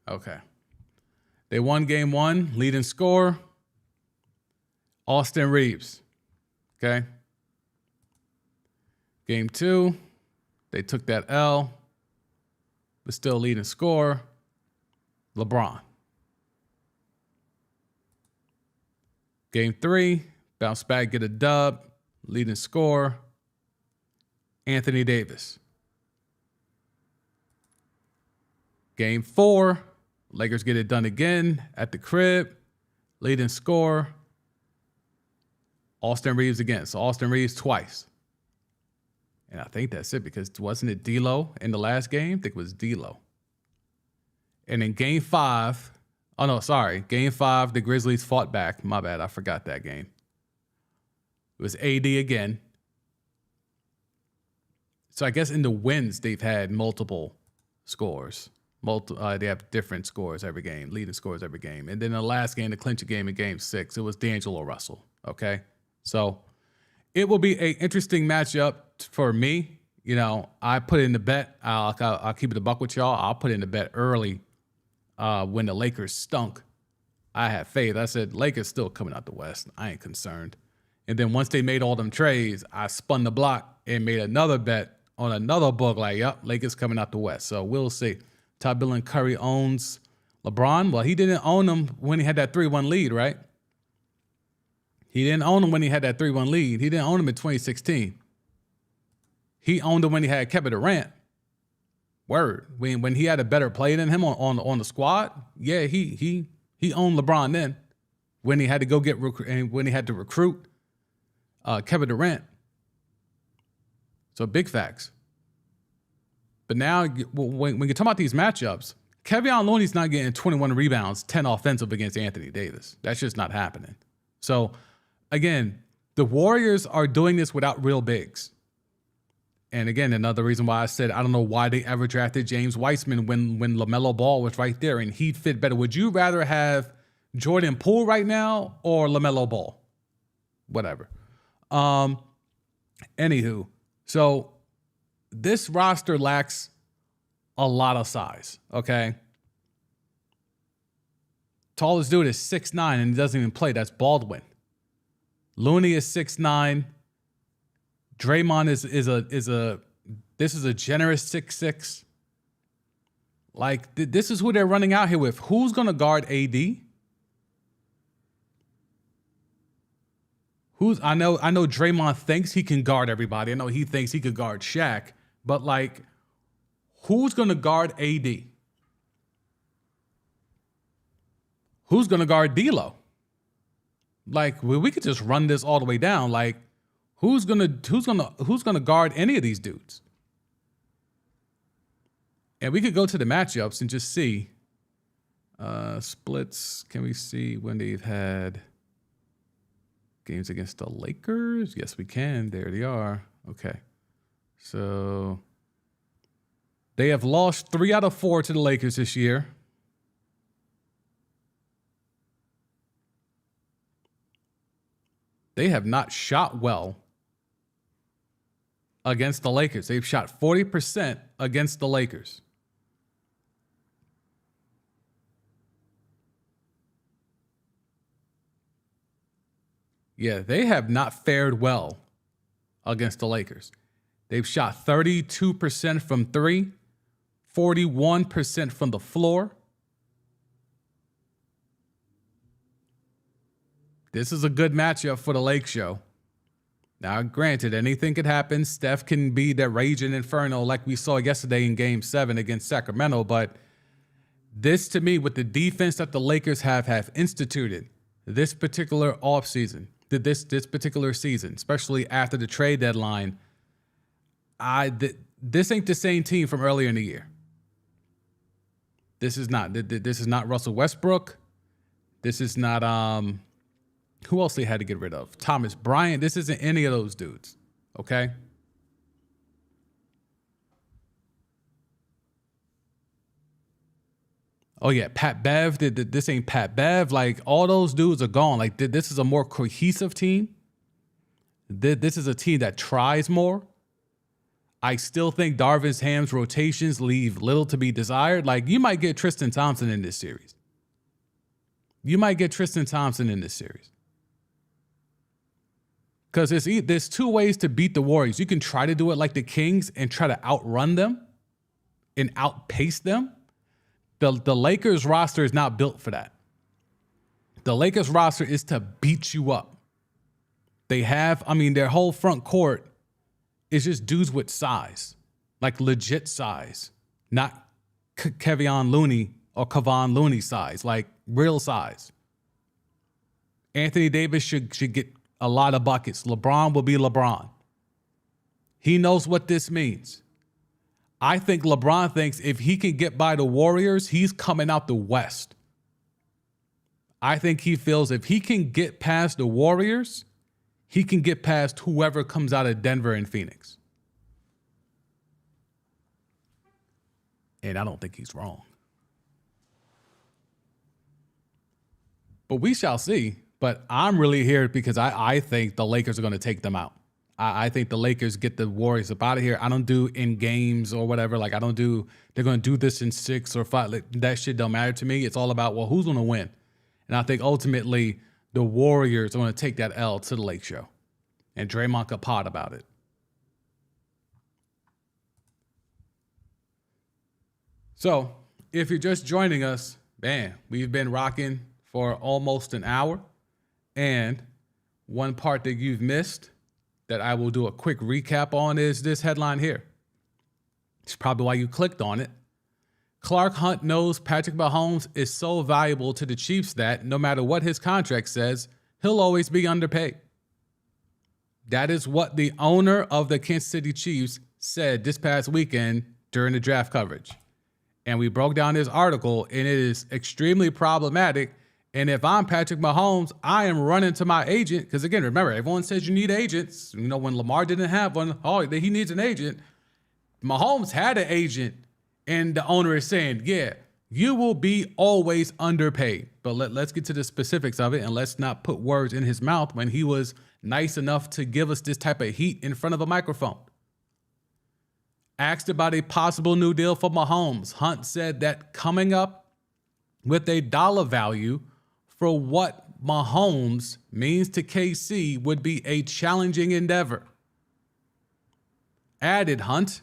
Okay. They won Game 1, leading scorer, Austin Reeves. Okay. Game 2, they took that L, but still leading scorer, LeBron. Game 3, bounce back, get a dub, leading scorer, Anthony Davis. Game 4, Lakers get it done again at the crib, leading scorer, Austin Reeves again. So Austin Reeves twice. And I think that's it, because wasn't it D'Lo in the last game? I think it was D'Lo. And in Game 5, Game 5, the Grizzlies fought back. My bad, I forgot that game. It was AD again. So I guess in the wins, they've had multiple scores. They have different scores every game, leading scores every game. And then the last game, the clincher game in Game 6, it was D'Angelo Russell, okay? So it will be an interesting matchup for me. You know, I put in the bet. I'll keep it a buck with y'all. I'll put in the bet early when the Lakers stunk. I had faith. I said, Lakers still coming out the West. I ain't concerned. And then once they made all them trades, I spun the block and made another bet on another book. Like, yep, Lakers coming out the West. So we'll see. Todd Bill and Curry owns LeBron. Well, he didn't own him when he had that 3-1 lead, right? He didn't own him when he had that 3-1 lead. He didn't own him in 2016. He owned him when he had Kevin Durant. Word. When he had a better play than him on the squad, yeah, he owned LeBron then. When he had to go when he had to recruit Kevin Durant. So big facts. But now when you talk about these matchups, Kevin Looney's not getting 21 rebounds, 10 offensive against Anthony Davis. That's just not happening. So again, the Warriors are doing this without real bigs. And again, another reason why I said I don't know why they ever drafted James Wiseman when LaMelo Ball was right there and he'd fit better. Would you rather have Jordan Poole right now or LaMelo Ball? Whatever. Anywho, so this roster lacks a lot of size, okay? Tallest dude is 6'9", and he doesn't even play. That's Baldwin. Looney is 6'9". Draymond this is a generous 6'6". Like, this is who they're running out here with. Who's going to guard AD? I know Draymond thinks he can guard everybody. I know he thinks he could guard Shaq. But, like, who's going to guard AD? Who's going to guard D'Lo? Like, we could just run this all the way down. Like, who's gonna guard any of these dudes? And we could go to the matchups and just see splits. Can we see when they've had games against the Lakers? Yes, we can. There they are. Okay. So they have lost 3 out of 4 to the Lakers this year. They have not shot well against the Lakers. They've shot 40% against the Lakers. Yeah, they have not fared well against the Lakers. They've shot 32% from 3, 41% from the floor. This is a good matchup for the Lake Show. Now, granted, anything could happen. Steph can be the raging inferno like we saw yesterday in Game 7 against Sacramento. But this, to me, with the defense that the Lakers have instituted this particular offseason, this particular season, especially after the trade deadline, this ain't the same team from earlier in the year. This is not Russell Westbrook. This is not who else they had to get rid of? Thomas Bryant. This isn't any of those dudes. Okay. Oh yeah, Pat Bev. This ain't Pat Bev. Like, all those dudes are gone. Like, this is a more cohesive team. This is a team that tries more. I still think Darvin Ham's rotations leave little to be desired. Like, you might get Tristan Thompson in this series. Because there's 2 ways to beat the Warriors. You can try to do it like the Kings and try to outrun them and outpace them. The Lakers roster is not built for that. The Lakers roster is to beat you up. Their whole front court is just dudes with size, like legit size, not Kevon Looney size, like real size. Anthony Davis should get a lot of buckets. LeBron will be LeBron. He knows what this means. I think LeBron thinks if he can get by the Warriors, he's coming out the West. I think he feels if he can get past the Warriors, he can get past whoever comes out of Denver and Phoenix. And I don't think he's wrong. But we shall see. But I'm really here because I think the Lakers are going to take them out. I think the Lakers get the Warriors up out of here. I don't do in games or whatever. Like, they're going to do this in 6 or 5. Like, that shit don't matter to me. It's all about, well, who's going to win? And I think ultimately the Warriors are going to take that L to the Lake Show. And Draymond could pod about it. So if you're just joining us, man, we've been rocking for almost an hour. And one part that you've missed that I will do a quick recap on is this headline here. It's probably why you clicked on it. Clark Hunt knows Patrick Mahomes is so valuable to the Chiefs that no matter what his contract says, he'll always be underpaid. That is what the owner of the Kansas City Chiefs said this past weekend during the draft coverage. And we broke down this article, and it is extremely problematic. And if I'm Patrick Mahomes, I am running to my agent. Because again, remember, everyone says you need agents. You know, when Lamar didn't have one, oh, he needs an agent. Mahomes had an agent, and the owner is saying, yeah, you will be always underpaid. But let's get to the specifics of it, and let's not put words in his mouth when he was nice enough to give us this type of heat in front of a microphone. Asked about a possible new deal for Mahomes, Hunt said that coming up with a dollar value for what Mahomes means to KC would be a challenging endeavor. Added Hunt,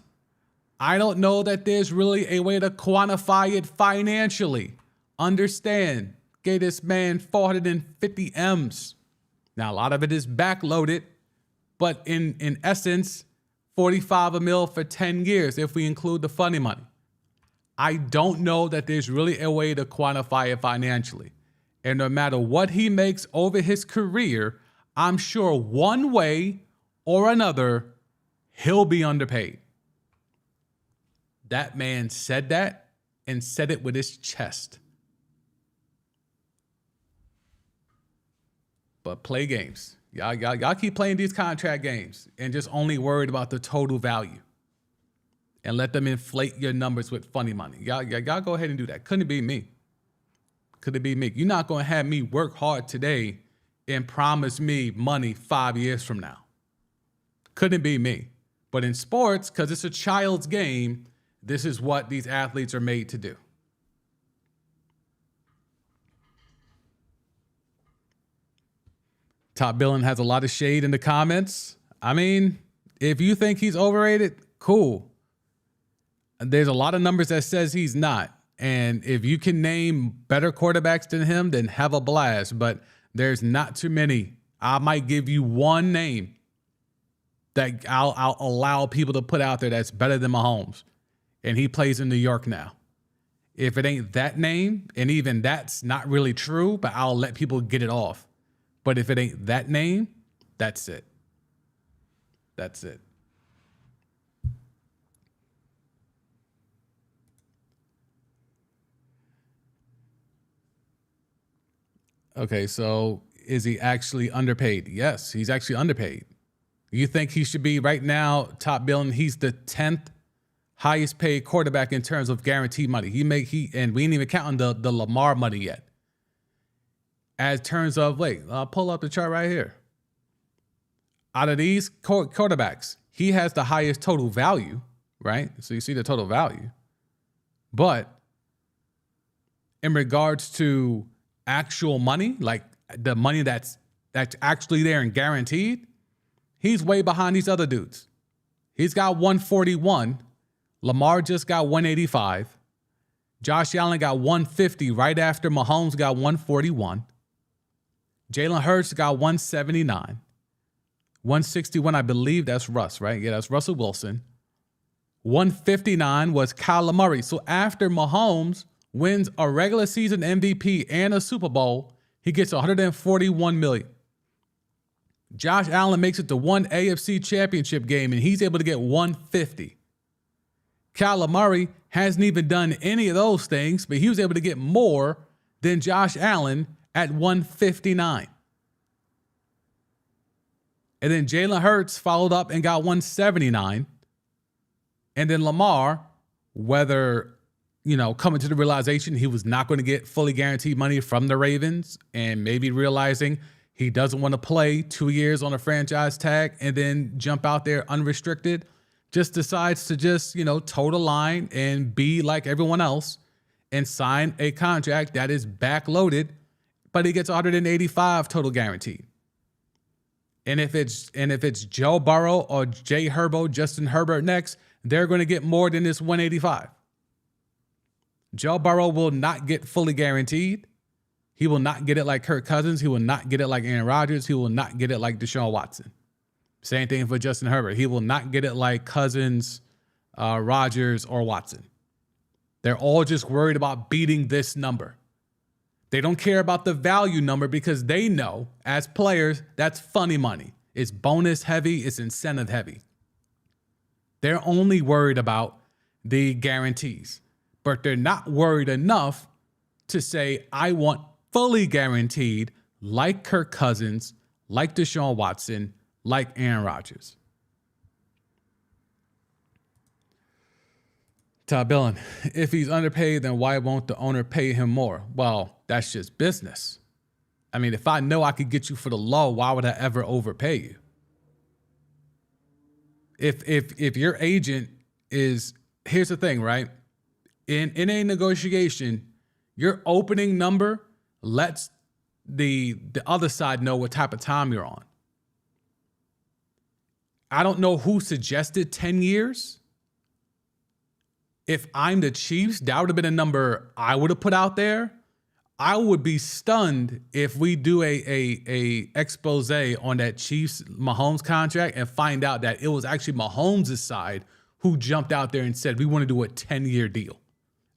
I don't know that there's really a way to quantify it financially. Understand, gave this man 450 M's. Now, a lot of it is backloaded, but in essence, 45 a mil for 10 years if we include the funny money. I don't know that there's really a way to quantify it financially. And no matter what he makes over his career, I'm sure one way or another, he'll be underpaid. That man said that and said it with his chest. But play games. Y'all keep playing these contract games and just only worried about the total value. And let them inflate your numbers with funny money. Y'all go ahead and do that. Couldn't it be me? Could it be me? You're not going to have me work hard today and promise me money 5 years from now. Couldn't be me. But in sports, because it's a child's game, this is what these athletes are made to do. Top Billin has a lot of shade in the comments. I mean, if you think he's overrated, cool. There's a lot of numbers that says he's not. And if you can name better quarterbacks than him, then have a blast. But there's not too many. I might give you one name that I'll allow people to put out there that's better than Mahomes. And he plays in New York now. If it ain't that name, and even that's not really true, but I'll let people get it off. But if it ain't that name, that's it. That's it. Okay, so is he actually underpaid? Yes, he's actually underpaid. You think he should be right now, top billing? He's the 10th highest paid quarterback in terms of guaranteed money. And we ain't even counting the Lamar money yet. As terms of, wait, I'll pull up the chart right here. Out of these quarterbacks, he has the highest total value, right? So you see the total value. But in regards to actual money, like the money that's actually there and guaranteed, he's way behind these other dudes. He's got 141. Lamar just got 185. Josh Allen got 150 right after Mahomes got 141. Jalen Hurts got 179. 161, I believe that's Russ, right? Yeah, that's Russell Wilson. 159 was Kyler Murray. So after Mahomes wins a regular season MVP and a Super Bowl, he gets $141 million. Josh Allen makes it to one AFC championship game, and he's able to get $150. Kyler Murray hasn't even done any of those things, but he was able to get more than Josh Allen at $159. And then Jalen Hurts followed up and got $179. And then Lamar, whether, coming to the realization he was not going to get fully guaranteed money from the Ravens and maybe realizing he doesn't want to play 2 years on a franchise tag and then jump out there unrestricted, just decides to just, toe the line and be like everyone else and sign a contract that is backloaded, but he gets 185 total guaranteed. And if it's Joe Burrow or Jay Herbo, Justin Herbert next, they're going to get more than this 185. Joe Burrow will not get fully guaranteed. He will not get it like Kirk Cousins. He will not get it like Aaron Rodgers. He will not get it like Deshaun Watson. Same thing for Justin Herbert. He will not get it like Cousins, Rodgers, or Watson. They're all just worried about beating this number. They don't care about the value number because they know, as players, that's funny money. It's bonus heavy. It's incentive heavy. They're only worried about the guarantees. But they're not worried enough to say, I want fully guaranteed like Kirk Cousins, like Deshaun Watson, like Aaron Rodgers. Todd Billen, if he's underpaid, then why won't the owner pay him more? Well, that's just business. I mean, if I know I could get you for the low, why would I ever overpay you? If your agent is, here's the thing, right? In a negotiation, your opening number lets the other side know what type of time you're on. I don't know who suggested 10 years. If I'm the Chiefs, that would have been a number I would have put out there. I would be stunned if we do a expose on that Chiefs Mahomes contract and find out that it was actually Mahomes' side who jumped out there and said, we want to do a 10-year deal.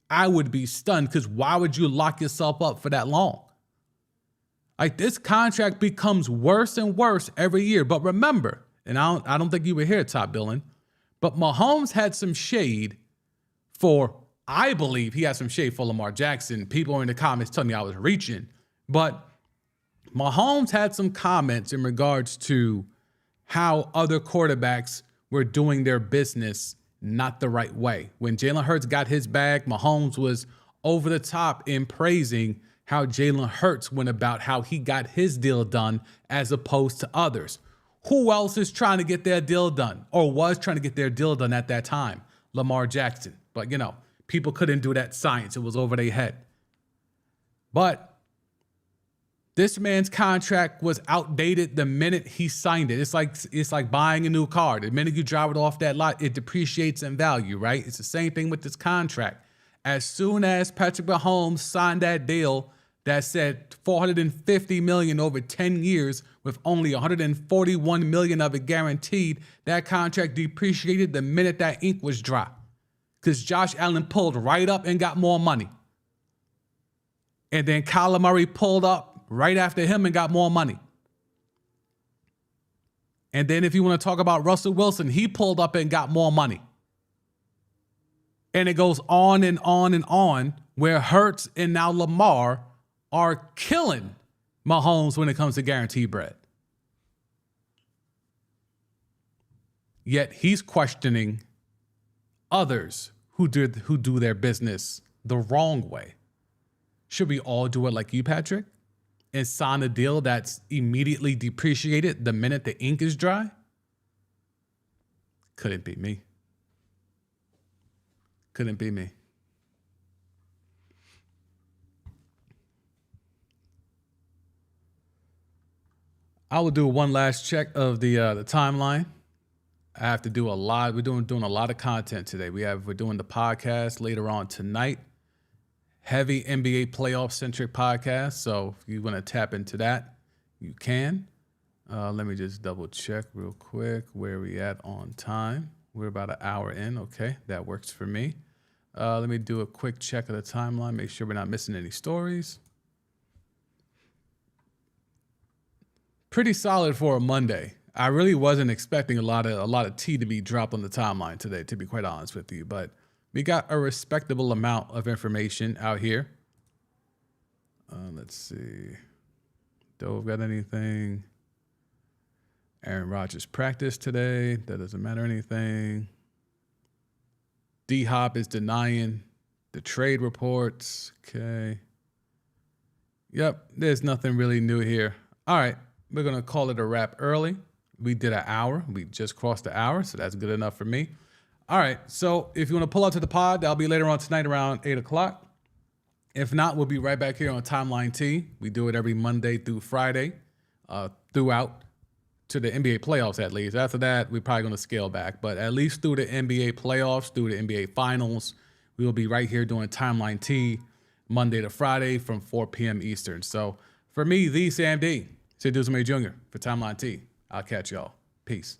I would be stunned because why would you lock yourself up for that long? Like, this contract becomes worse and worse every year. But remember, and I don't think you were here, Top Billing, but Mahomes had some shade for, I believe he had some shade for Lamar Jackson. People in the comments telling me I was reaching. But Mahomes had some comments in regards to how other quarterbacks were doing their business not the right way. When Jalen Hurts got his bag, Mahomes was over the top in praising how Jalen Hurts went about how he got his deal done as opposed to others. Who else is trying to get their deal done or was trying to get their deal done at that time? Lamar Jackson. But, you know, people couldn't do that science. It was over their head. But this man's contract was outdated the minute he signed it. It's like buying a new car. The minute you drive it off that lot, it depreciates in value, right? It's the same thing with this contract. As soon as Patrick Mahomes signed that deal that said $450 million over 10 years with only $141 million of it guaranteed, that contract depreciated the minute that ink was dry. Because Josh Allen pulled right up and got more money. And then Kyler Murray pulled up right after him and got more money. And then if you want to talk about Russell Wilson, he pulled up and got more money. And it goes on and on and on, where Hurts and now Lamar are killing Mahomes when it comes to guaranteed bread. Yet he's questioning others who do their business the wrong way. Should we all do it like you, Patrick, and sign a deal that's immediately depreciated the minute the ink is dry? Couldn't be me. Couldn't be me. I will do one last check of the timeline. I have to do a lot. We're doing a lot of content today. We're doing the podcast later on tonight. Heavy NBA playoff centric podcast. So if you want to tap into that, you can. Let me just double check real quick where we at on time. We're about an hour in. Okay, that works for me. Let me do a quick check of the timeline. Make sure we're not missing any stories. Pretty solid for a Monday. I really wasn't expecting a lot of tea to be dropped on the timeline today, to be quite honest with you. But we got a respectable amount of information out here. Let's see. Dove got anything? Aaron Rodgers practiced today. That doesn't matter anything. D-Hop is denying the trade reports. Okay. Yep, there's nothing really new here. All right, we're going to call it a wrap early. We did an hour. We just crossed the hour, so that's good enough for me. All right, so if you want to pull out to the pod, that'll be later on tonight around 8 o'clock. If not, we'll be right back here on Timeline T. We do it every Monday through Friday throughout to the NBA playoffs at least. After that, we're probably going to scale back. But at least through the NBA playoffs, through the NBA finals, we will be right here doing Timeline T Monday to Friday from 4 p.m. Eastern. So for me, the Sam D, Sid Duzame Jr. for Timeline T. I'll catch y'all. Peace.